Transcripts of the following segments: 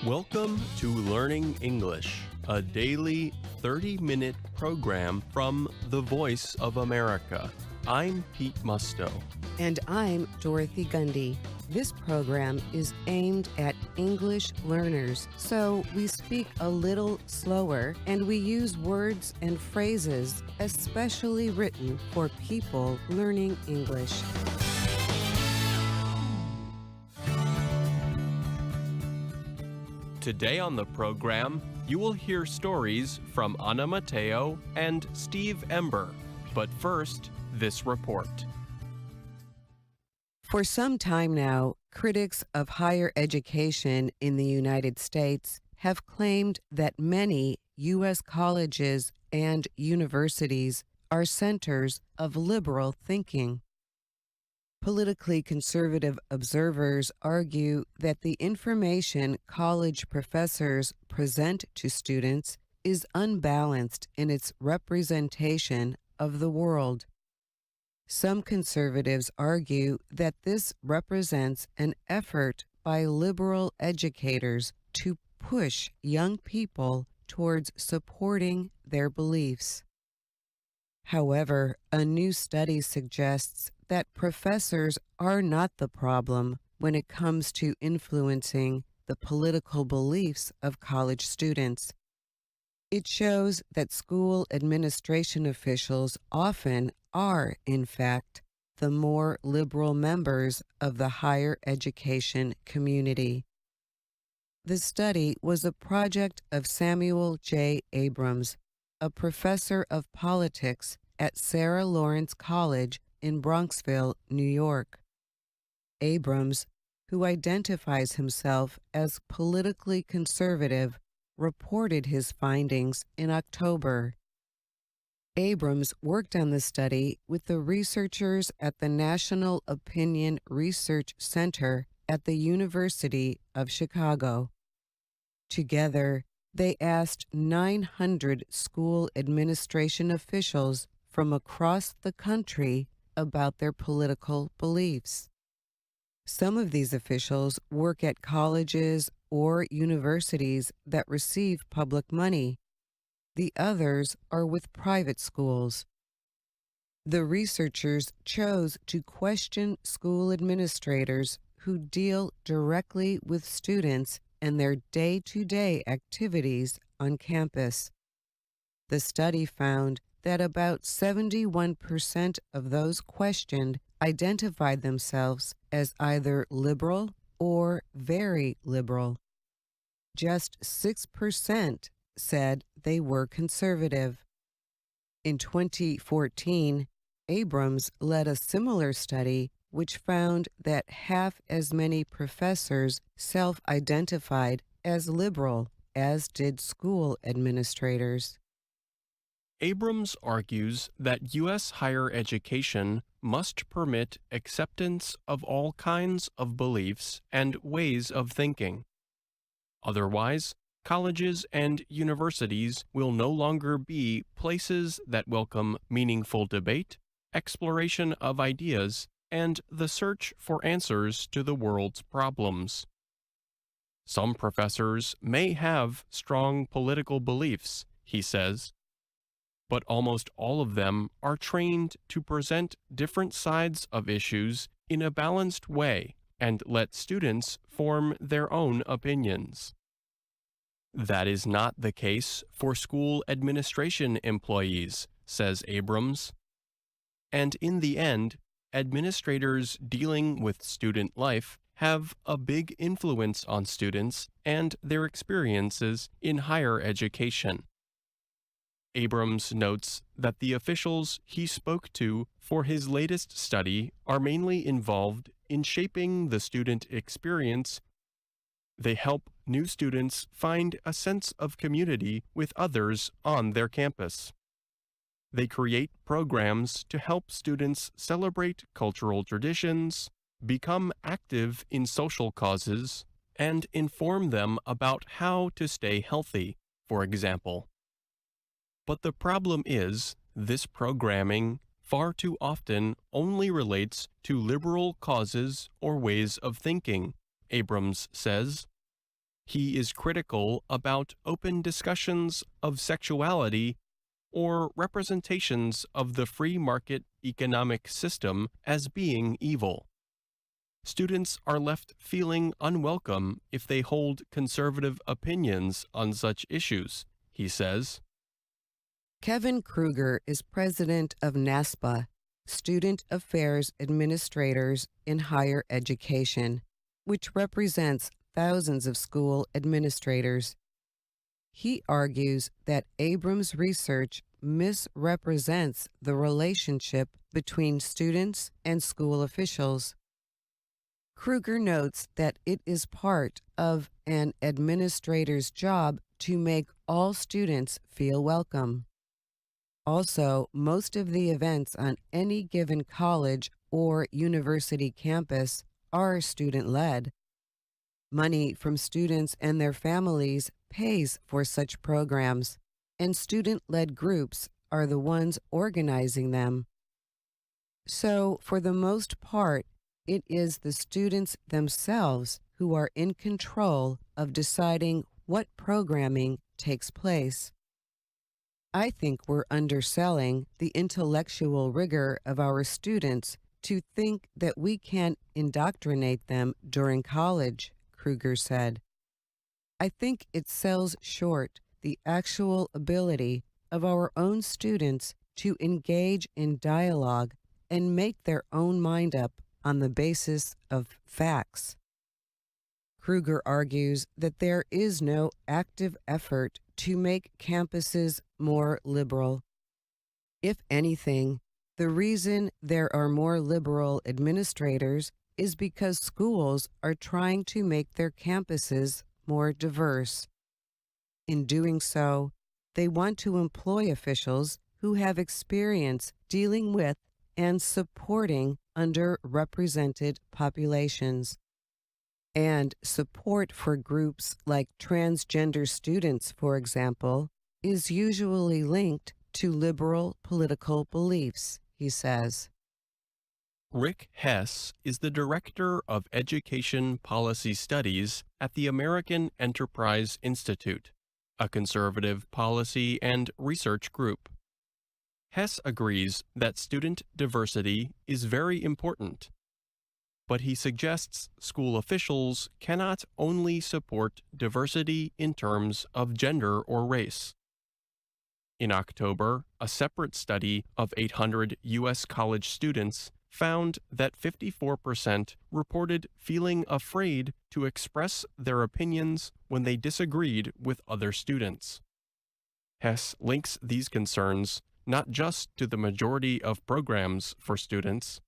Welcome to Learning English, a daily 30-minute program from the Voice of America. I'm Pete Musto. And I'm Dorothy Gundy. This program is aimed at English learners, so we speak a little slower and we use words and phrases especially written for people learning English. Today on the program, you will hear stories from Ana Mateo and Steve Ember. But first, this report. For some time now, critics of higher education in the United States have claimed that many U.S. colleges and universities are centers of liberal thinking. Politically conservative observers argue that the information college professors present to students is unbalanced in its representation of the world. Some conservatives argue that this represents an effort by liberal educators to push young people towards supporting their beliefs. However, a new study suggests that professors are not the problem when it comes to influencing the political beliefs of college students. It shows that school administration officials often are, in fact, the more liberal members of the higher education community. The study was a project of Samuel J. Abrams, a professor of politics at Sarah Lawrence College in Bronxville, New York. Abrams, who identifies himself as politically conservative, reported his findings in October. Abrams worked on the study with the researchers at the National Opinion Research Center at the University of Chicago. Together, they asked 900 school administration officials from across the country about their political beliefs. Some of these officials work at colleges or universities that receive public money. The others are with private schools. The researchers chose to question school administrators who deal directly with students and their day-to-day activities on campus. The study found that about 71% of those questioned identified themselves as either liberal or very liberal. Just 6% said they were conservative. In 2014, Abrams led a similar study which found that half as many professors self-identified as liberal as did school administrators. Abrams argues that U.S. higher education must permit acceptance of all kinds of beliefs and ways of thinking. Otherwise, colleges and universities will no longer be places that welcome meaningful debate, exploration of ideas, and the search for answers to the world's problems. Some professors may have strong political beliefs, he says, but almost all of them are trained to present different sides of issues in a balanced way and let students form their own opinions. That is not the case for school administration employees, says Abrams. And in the end, administrators dealing with student life have a big influence on students and their experiences in higher education. Abrams notes that the officials he spoke to for his latest study are mainly involved in shaping the student experience. They help new students find a sense of community with others on their campus. They create programs to help students celebrate cultural traditions, become active in social causes, and inform them about how to stay healthy, for example. But the problem is, this programming far too often only relates to liberal causes or ways of thinking, Abrams says. He is critical about open discussions of sexuality or representations of the free market economic system as being evil. Students are left feeling unwelcome if they hold conservative opinions on such issues, he says. Kevin Kruger is president of NASPA, Student Affairs Administrators in Higher Education, which represents thousands of school administrators. He argues that Abrams' research misrepresents the relationship between students and school officials. Kruger notes that it is part of an administrator's job to make all students feel welcome. Also, most of the events on any given college or university campus are student-led. Money from students and their families pays for such programs, and student-led groups are the ones organizing them. So, for the most part, it is the students themselves who are in control of deciding what programming takes place. I think we're underselling the intellectual rigor of our students to think that we can indoctrinate them during college, Kruger said. I think it sells short the actual ability of our own students to engage in dialogue and make their own mind up on the basis of facts. Kruger argues that there is no active effort to make campuses more liberal. If anything, the reason there are more liberal administrators is because schools are trying to make their campuses more diverse. In doing so, they want to employ officials who have experience dealing with and supporting underrepresented populations. And support for groups like transgender students, for example, is usually linked to liberal political beliefs, he says. Rick Hess is the Director of Education Policy Studies at the American Enterprise Institute, a conservative policy and research group. Hess agrees that student diversity is very important, but he suggests school officials cannot only support diversity in terms of gender or race. In October, a separate study of 800 U.S. college students found that 54% reported feeling afraid to express their opinions when they disagreed with other students. Hess links these concerns not just to the majority of programs for students.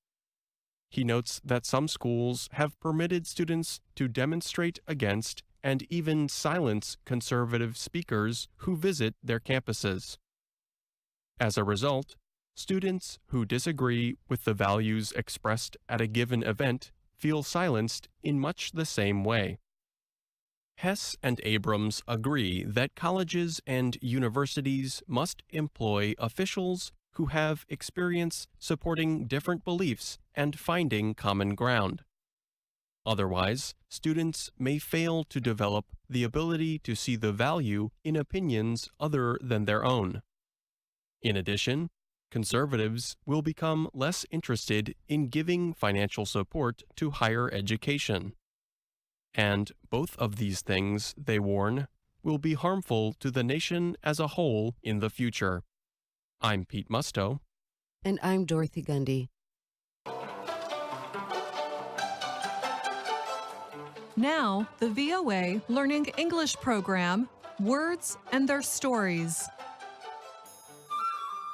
He notes that some schools have permitted students to demonstrate against and even silence conservative speakers who visit their campuses. As a result, students who disagree with the values expressed at a given event feel silenced in much the same way. Hess and Abrams agree that colleges and universities must employ officials who have experience supporting different beliefs and finding common ground. Otherwise, students may fail to develop the ability to see the value in opinions other than their own. In addition, conservatives will become less interested in giving financial support to higher education. And both of these things, they warn, will be harmful to the nation as a whole in the future. I'm Pete Musto. And I'm Dorothy Gundy. Now, the VOA Learning English program, Words and Their Stories.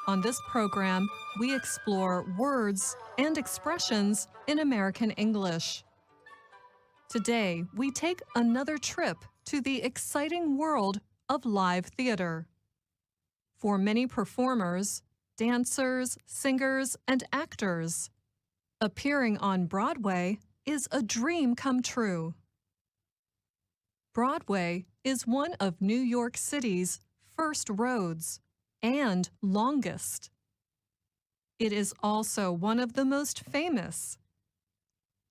On this program, we explore words and expressions in American English. Today, we take another trip to the exciting world of live theater. For many performers, dancers, singers, and actors, appearing on Broadway is a dream come true. Broadway is one of New York City's first roads and longest. It is also one of the most famous.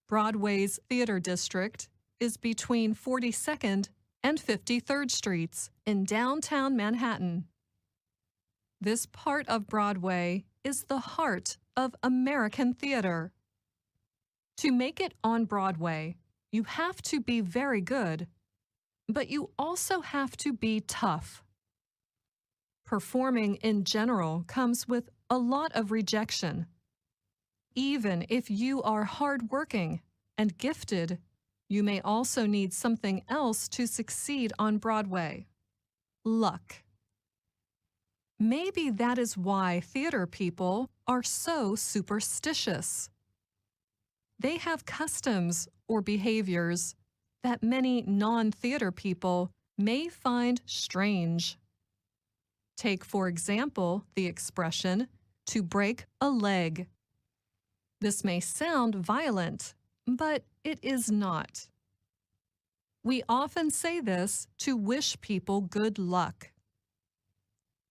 Broadway's theater district is between 42nd and 53rd Streets in downtown Manhattan. This part of Broadway is the heart of American theater. To make it on Broadway, you have to be very good, but you also have to be tough. Performing in general comes with a lot of rejection. Even if you are hardworking and gifted, you may also need something else to succeed on Broadway: luck. Maybe that is why theater people are so superstitious. They have customs or behaviors that many non-theater people may find strange. Take, for example, the expression, to break a leg. This may sound violent, but it is not. We often say this to wish people good luck.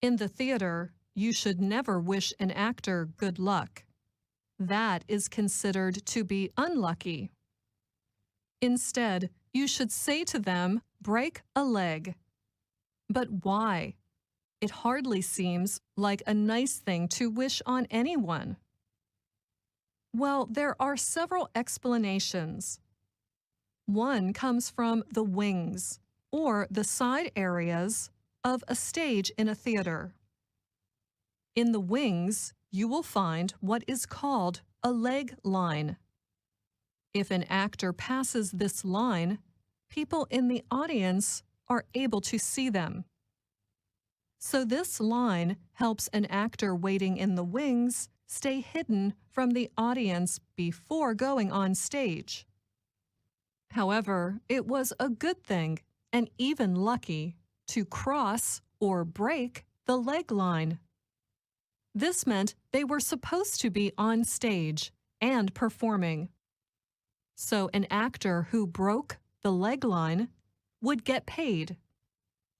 In the theater, you should never wish an actor good luck. That is considered to be unlucky. Instead, you should say to them, break a leg. But why? It hardly seems like a nice thing to wish on anyone. Well, there are several explanations. One comes from the wings, or the side areas, of a stage in a theater. In the wings, you will find what is called a leg line. If an actor passes this line, people in the audience are able to see them. So this line helps an actor waiting in the wings stay hidden from the audience before going on stage. However, it was a good thing, and even lucky, to cross or break the leg line. This meant they were supposed to be on stage and performing. So an actor who broke the leg line would get paid.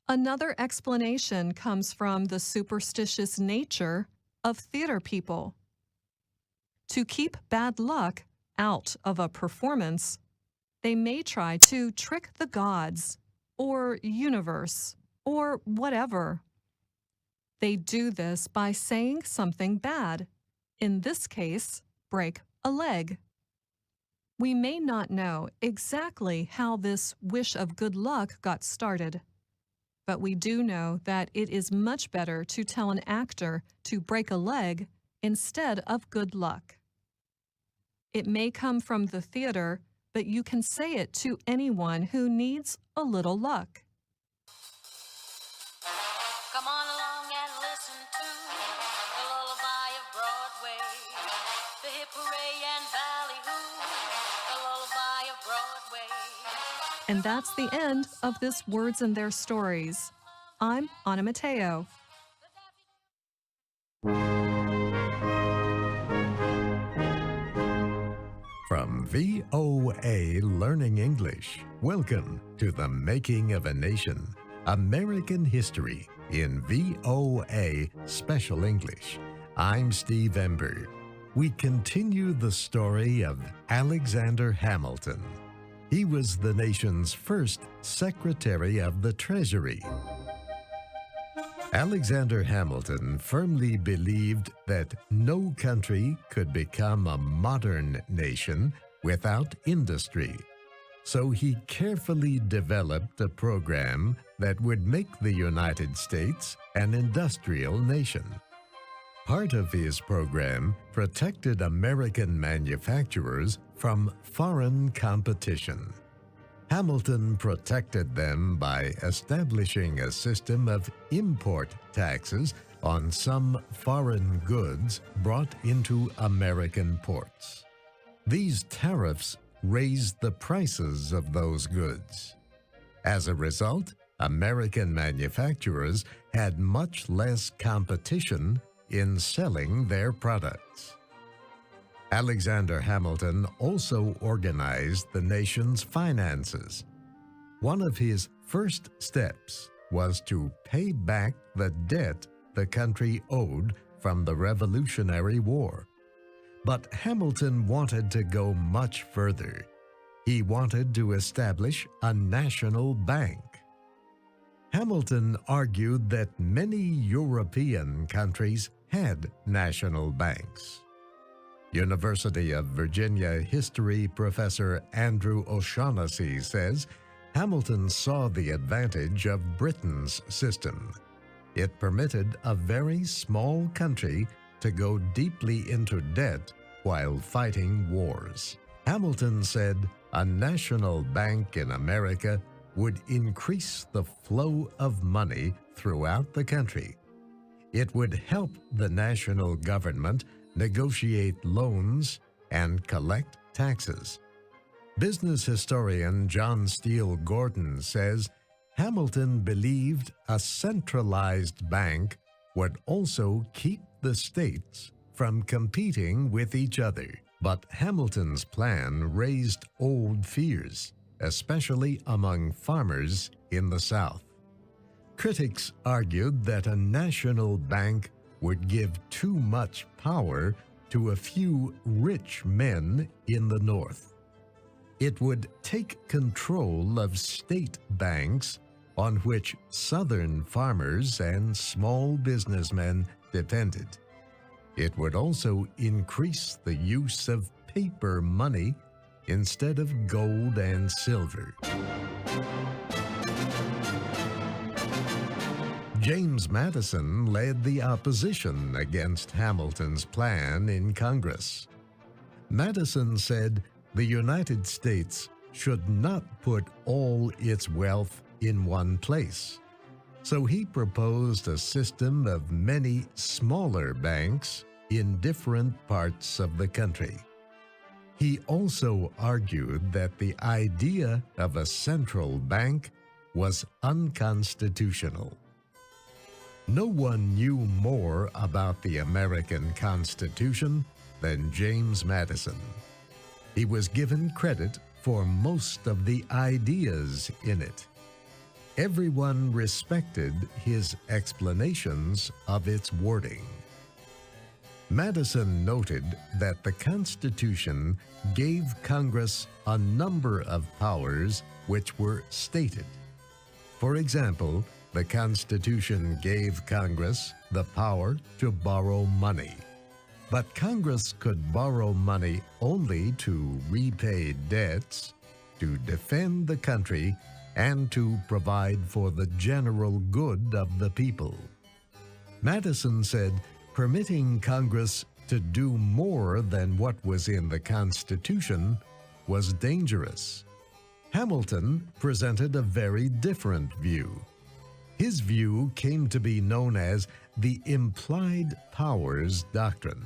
Another explanation comes from the superstitious nature of theater people. To keep bad luck out of a performance, they may try to trick the gods, or universe, or whatever. They do this by saying something bad, in this case, break a leg. We may not know exactly how this wish of good luck got started, but we do know that it is much better to tell an actor to break a leg instead of good luck. It may come from the theater, but you can say it to anyone who needs a little luck. Come on along and listen to the lullaby of Broadway, the hip hooray and ballyhoo, the lullaby of Broadway. And that's the end of this Words and Their Stories. I'm Anna Mateo. From VOA Learning English, welcome to The Making of a Nation, American History in VOA Special English. I'm Steve Ember. We continue the story of Alexander Hamilton. He was the nation's first Secretary of the Treasury. Alexander Hamilton firmly believed that no country could become a modern nation without industry. So he carefully developed a program that would make the United States an industrial nation. Part of his program protected American manufacturers from foreign competition. Hamilton protected them by establishing a system of import taxes on some foreign goods brought into American ports. These tariffs raised the prices of those goods. As a result, American manufacturers had much less competition in selling their products. Alexander Hamilton also organized the nation's finances. One of his first steps was to pay back the debt the country owed from the Revolutionary War. But Hamilton wanted to go much further. He wanted to establish a national bank. Hamilton argued that many European countries had national banks. University of Virginia history professor Andrew O'Shaughnessy says Hamilton saw the advantage of Britain's system. It permitted a very small country to go deeply into debt while fighting wars. Hamilton said a national bank in America would increase the flow of money throughout the country. It would help the national government negotiate loans and collect taxes. Business historian John Steele Gordon says Hamilton believed a centralized bank would also keep the states from competing with each other. But Hamilton's plan raised old fears, especially among farmers in the South. Critics argued that a national bank would give too much power to a few rich men in the North. It would take control of state banks on which Southern farmers and small businessmen depended. It would also increase the use of paper money instead of gold and silver. James Madison led the opposition against Hamilton's plan in Congress. Madison said the United States should not put all its wealth in one place. So he proposed a system of many smaller banks in different parts of the country. He also argued that the idea of a central bank was unconstitutional. No one knew more about the American Constitution than James Madison. He was given credit for most of the ideas in it. Everyone respected his explanations of its wording. Madison noted that the Constitution gave Congress a number of powers which were stated. For example, the Constitution gave Congress the power to borrow money. But Congress could borrow money only to repay debts, to defend the country, and to provide for the general good of the people. Madison said permitting Congress to do more than what was in the Constitution was dangerous. Hamilton presented a very different view. His view came to be known as the implied powers doctrine.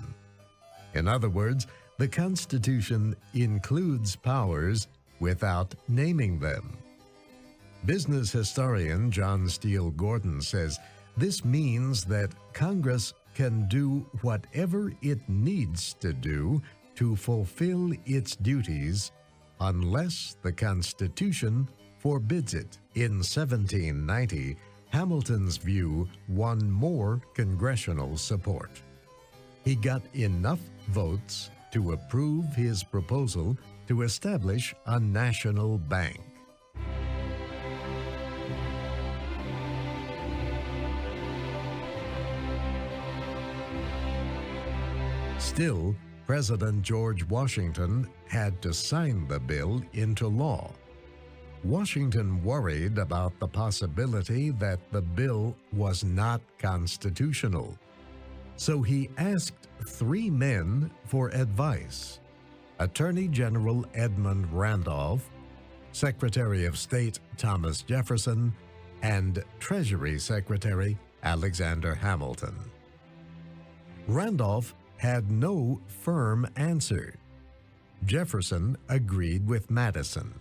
In other words, the Constitution includes powers without naming them. Business historian John Steele Gordon says this means that Congress can do whatever it needs to do to fulfill its duties unless the Constitution forbids it. In 1790, Hamilton's view won more congressional support. He got enough votes to approve his proposal to establish a national bank. Still, President George Washington had to sign the bill into law. Washington worried about the possibility that the bill was not constitutional. So he asked 3 men for advice: Attorney General Edmund Randolph, Secretary of State Thomas Jefferson, and Treasury Secretary Alexander Hamilton. Randolph had no firm answer. Jefferson agreed with Madison.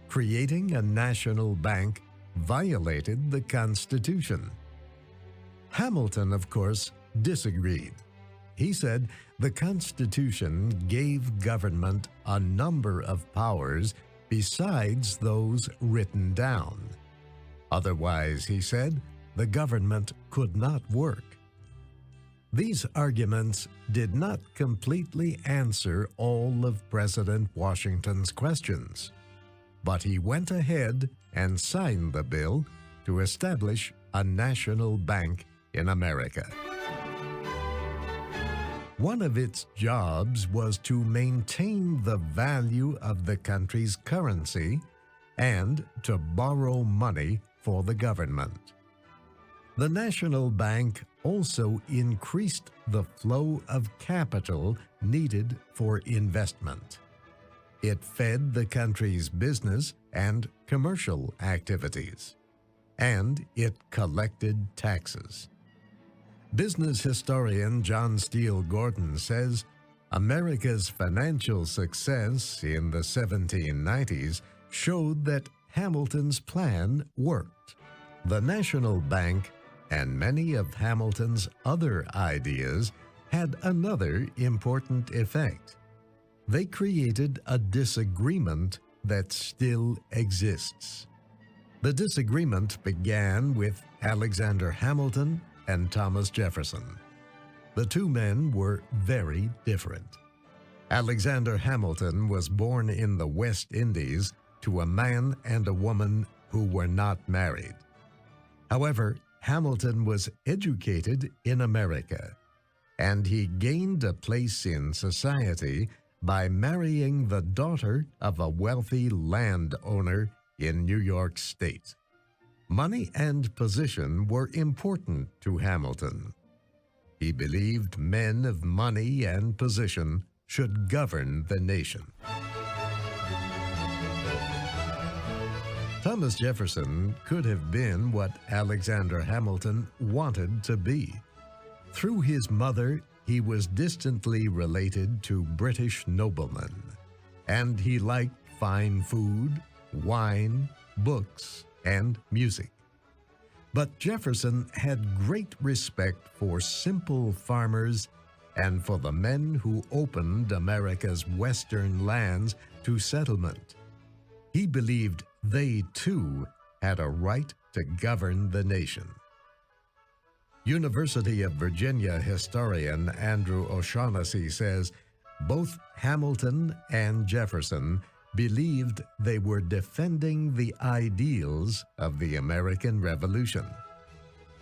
Creating a national bank violated the Constitution. Hamilton, of course, disagreed. He said the Constitution gave government a number of powers besides those written down. Otherwise, he said, the government could not work. These arguments did not completely answer all of President Washington's questions, but he went ahead and signed the bill to establish a national bank in America. One of its jobs was to maintain the value of the country's currency and to borrow money for the government. The national bank also increased the flow of capital needed for investment. It fed the country's business and commercial activities, and it collected taxes. Business historian John Steele Gordon says America's financial success in the 1790s showed that Hamilton's plan worked. The national bank and many of Hamilton's other ideas had another important effect. They created a disagreement that still exists. The disagreement began with Alexander Hamilton and Thomas Jefferson. The two men were very different. Alexander Hamilton was born in the West Indies to a man and a woman who were not married. However, Hamilton was educated in America, and he gained a place in society by marrying the daughter of a wealthy landowner in New York State. Money and position were important to Hamilton. He believed men of money and position should govern the nation. Thomas Jefferson could have been what Alexander Hamilton wanted to be. Through his mother, he was distantly related to British noblemen, and he liked fine food, wine, books, and music. But Jefferson had great respect for simple farmers and for the men who opened America's western lands to settlement. He believed they, too, had a right to govern the nation. University of Virginia historian Andrew O'Shaughnessy says both Hamilton and Jefferson believed they were defending the ideals of the American Revolution.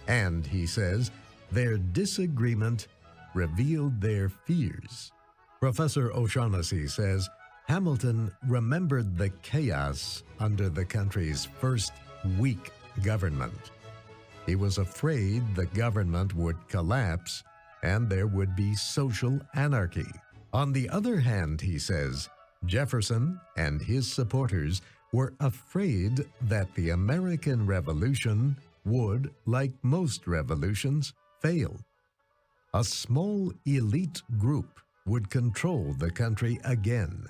And, he says, their disagreement revealed their fears. Professor O'Shaughnessy says Hamilton remembered the chaos under the country's first weak government. He was afraid the government would collapse and there would be social anarchy. On the other hand, he says, Jefferson and his supporters were afraid that the American Revolution would, like most revolutions, fail. A small elite group would control the country again.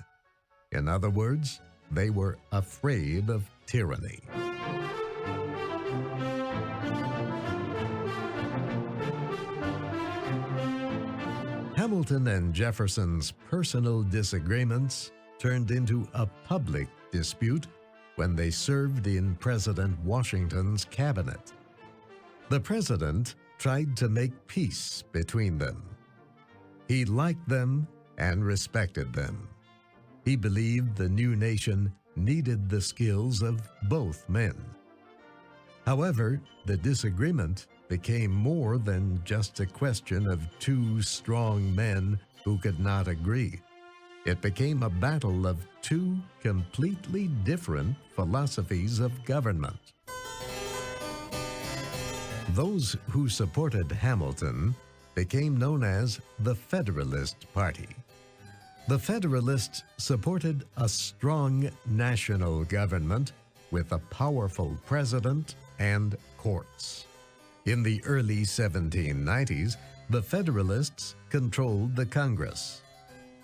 In other words, they were afraid of tyranny. Hamilton and Jefferson's personal disagreements turned into a public dispute when they served in President Washington's cabinet. The president tried to make peace between them. He liked them and respected them. He believed the new nation needed the skills of both men. However, the disagreement became more than just a question of two strong men who could not agree. It became a battle of two completely different philosophies of government. Those who supported Hamilton became known as the Federalist Party. The Federalists supported a strong national government with a powerful president and courts. In the early 1790s, the Federalists controlled the Congress.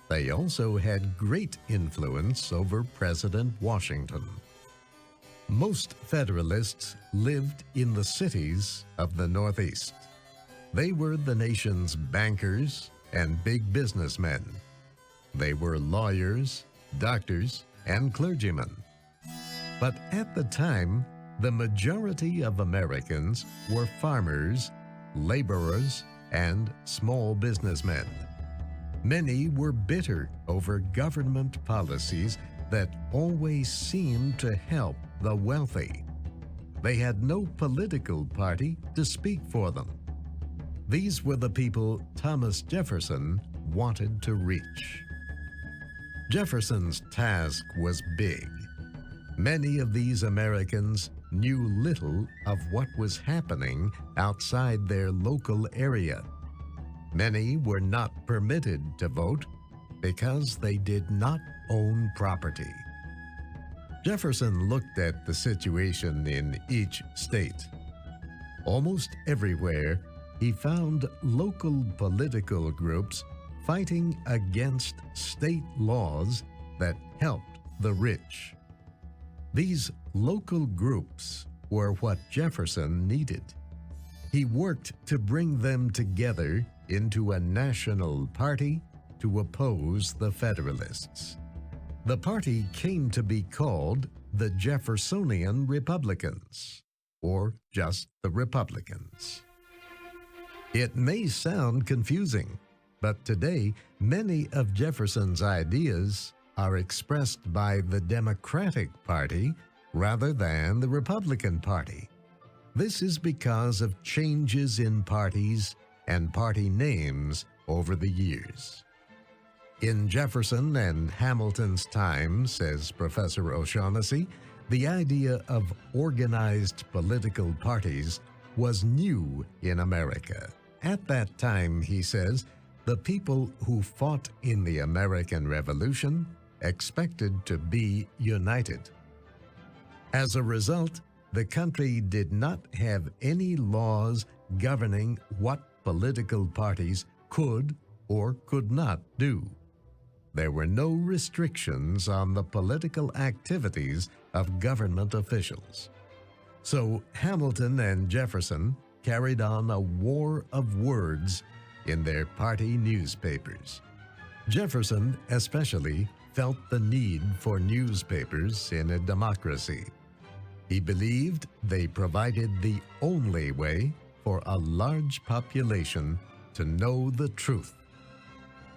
They also had great influence over President Washington. Most Federalists lived in the cities of the Northeast. They were the nation's bankers and big businessmen. They were lawyers, doctors, and clergymen. But at the time, the majority of Americans were farmers, laborers, and small businessmen. Many were bitter over government policies that always seemed to help the wealthy. They had no political party to speak for them. These were the people Thomas Jefferson wanted to reach. Jefferson's task was big. Many of these Americans knew little of what was happening outside their local area. Many were not permitted to vote because they did not own property. Jefferson looked at the situation in each state. Almost everywhere, he found local political groups fighting against state laws that helped the rich. These local groups were what Jefferson needed. He worked to bring them together into a national party to oppose the Federalists. The party came to be called the Jeffersonian Republicans, or just the Republicans. It may sound confusing, but today many of Jefferson's ideas are expressed by the Democratic Party rather than the Republican Party. This is because of changes in parties and party names over the years. In Jefferson and Hamilton's time, says Professor O'Shaughnessy, the idea of organized political parties was new in America. At that time, he says, the people who fought in the American Revolution expected to be united. As a result, the country did not have any laws governing what political parties could or could not do. There were no restrictions on the political activities of government officials. So Hamilton and Jefferson carried on a war of words in their party newspapers. Jefferson especially felt the need for newspapers in a democracy. He believed they provided the only way for a large population to know the truth.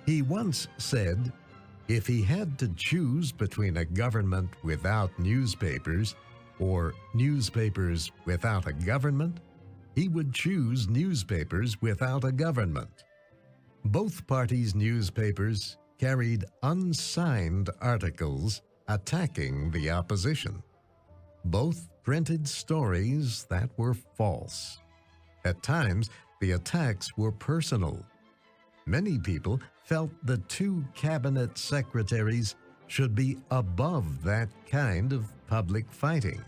He once said, if he had to choose between a government without newspapers or newspapers without a government, he would choose newspapers without a government. Both parties' newspapers carried unsigned articles attacking the opposition. Both printed stories that were false. At times, the attacks were personal. Many people felt the two cabinet secretaries should be above that kind of public fighting.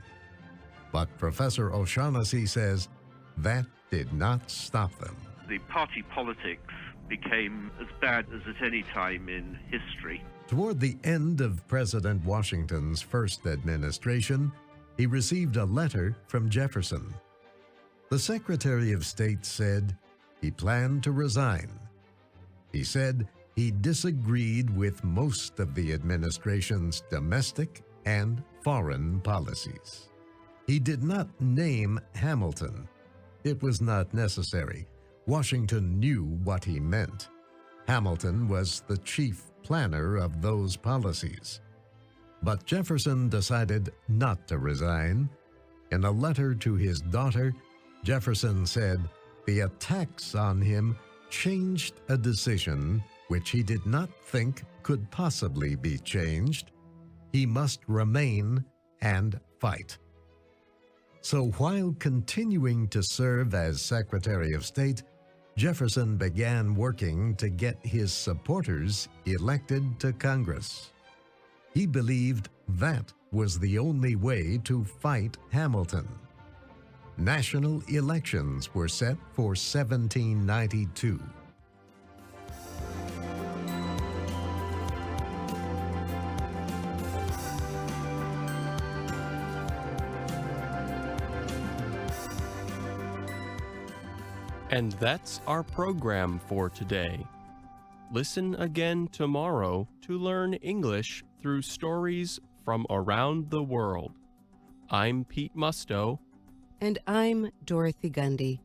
But Professor O'Shaughnessy says that did not stop them. The party politics became as bad as at any time in history. Toward the end of President Washington's first administration, he received a letter from Jefferson. The Secretary of State said he planned to resign. He said he disagreed with most of the administration's domestic and foreign policies. He did not name Hamilton. It was not necessary. Washington knew what he meant. Hamilton was the chief planner of those policies. But Jefferson decided not to resign. In a letter to his daughter, Jefferson said the attacks on him changed a decision which he did not think could possibly be changed. He must remain and fight. So while continuing to serve as Secretary of State, Jefferson began working to get his supporters elected to Congress. He believed that was the only way to fight Hamilton. National elections were set for 1792. And that's our program for today. Listen again tomorrow to learn English through stories from around the world. I'm Pete Musto. And I'm Dorothy Gundy.